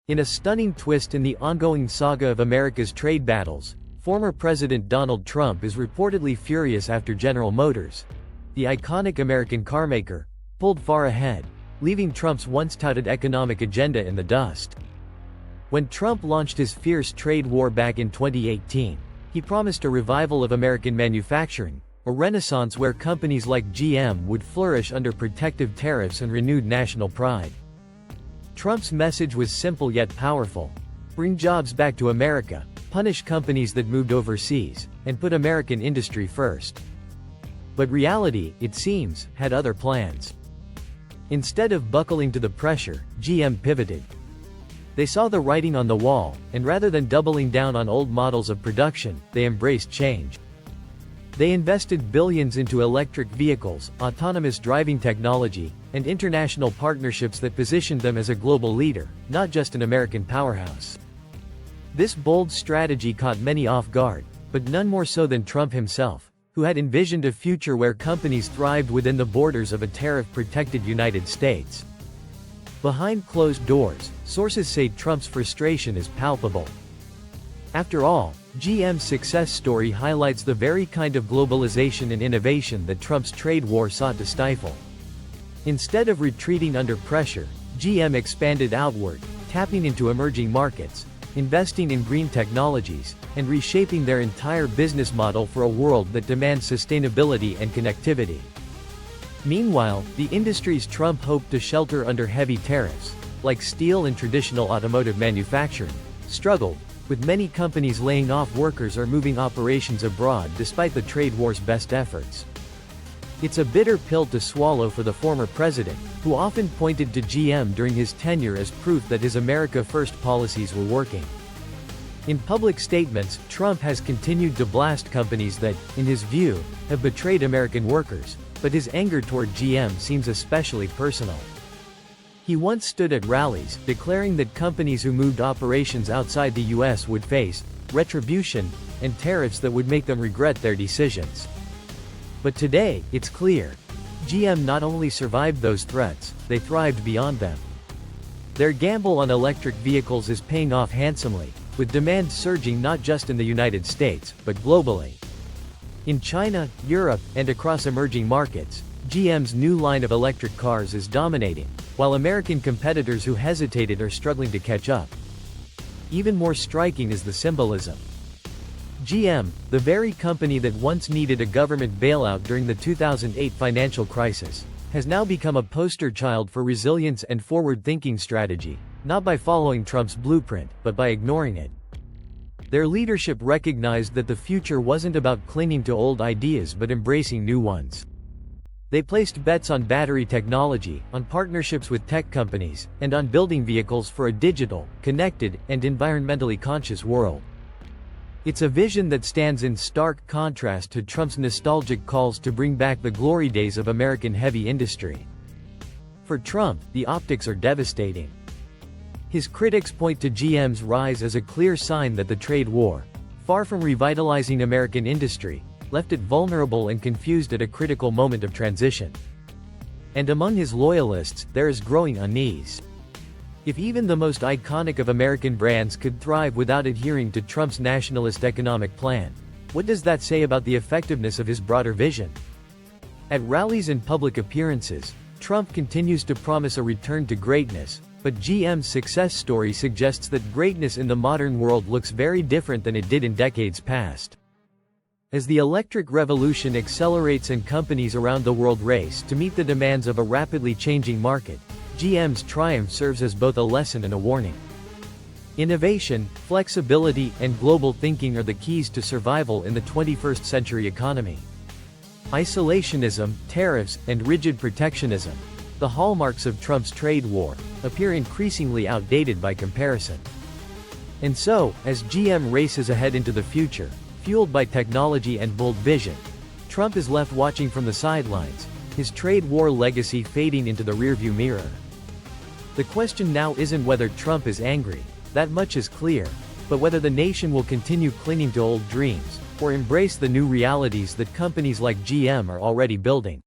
In a stunning twist in the ongoing saga of America's trade battles, former President Donald Trump is reportedly furious after General Motors, the iconic American carmaker, pulled far ahead, leaving Trump's once-touted economic agenda in the dust. When Trump launched his fierce trade war back in 2018, he promised a revival of American manufacturing, a renaissance where companies like GM would flourish under protective tariffs and renewed national pride. Trump's message was simple yet powerful: bring jobs back to America, punish companies that moved overseas, and put American industry first. But reality, it seems, had other plans. Instead of buckling to the pressure, GM pivoted. They saw the writing on the wall, and rather than doubling down on old models of production, they embraced change. They invested billions into electric vehicles, autonomous driving technology, and international partnerships that positioned them as a global leader, not just an American powerhouse. This bold strategy caught many off guard, but none more so than Trump himself, who had envisioned a future where companies thrived within the borders of a tariff-protected United States. Behind closed doors, sources say Trump's frustration is palpable. After all, GM's success story highlights the very kind of globalization and innovation that Trump's trade war sought to stifle. Instead of retreating under pressure, GM expanded outward, tapping into emerging markets, investing in green technologies, and reshaping their entire business model for a world that demands sustainability and connectivity. Meanwhile, the industries Trump hoped to shelter under heavy tariffs, like steel and traditional automotive manufacturing, struggled, with many companies laying off workers or moving operations abroad despite the trade war's best efforts. It's a bitter pill to swallow for the former president, who often pointed to GM during his tenure as proof that his America First policies were working. In public statements, Trump has continued to blast companies that, in his view, have betrayed American workers, but his anger toward GM seems especially personal. He once stood at rallies, declaring that companies who moved operations outside the U.S. would face retribution and tariffs that would make them regret their decisions. But today, it's clear. GM not only survived those threats, they thrived beyond them. Their gamble on electric vehicles is paying off handsomely, with demand surging not just in the United States, but globally. In China, Europe, and across emerging markets, GM's new line of electric cars is dominating, while American competitors who hesitated are struggling to catch up. Even more striking is the symbolism. GM, the very company that once needed a government bailout during the 2008 financial crisis, has now become a poster child for resilience and forward-thinking strategy, not by following Trump's blueprint, but by ignoring it. Their leadership recognized that the future wasn't about clinging to old ideas but embracing new ones. They placed bets on battery technology, on partnerships with tech companies, and on building vehicles for a digital, connected, and environmentally conscious world. It's a vision that stands in stark contrast to Trump's nostalgic calls to bring back the glory days of American heavy industry. For Trump, the optics are devastating. His critics point to GM's rise as a clear sign that the trade war, far from revitalizing American industry, left it vulnerable and confused at a critical moment of transition. And among his loyalists, there is growing unease. If even the most iconic of American brands could thrive without adhering to Trump's nationalist economic plan, what does that say about the effectiveness of his broader vision? At rallies and public appearances, Trump continues to promise a return to greatness, but GM's success story suggests that greatness in the modern world looks very different than it did in decades past. As the electric revolution accelerates and companies around the world race to meet the demands of a rapidly changing market, GM's triumph serves as both a lesson and a warning. Innovation, flexibility, and global thinking are the keys to survival in the 21st century economy. Isolationism, tariffs, and rigid protectionism, the hallmarks of Trump's trade war, appear increasingly outdated by comparison. And so, as GM races ahead into the future, fueled by technology and bold vision, Trump is left watching from the sidelines, his trade war legacy fading into the rearview mirror. The question now isn't whether Trump is angry, that much is clear, but whether the nation will continue clinging to old dreams, or embrace the new realities that companies like GM are already building.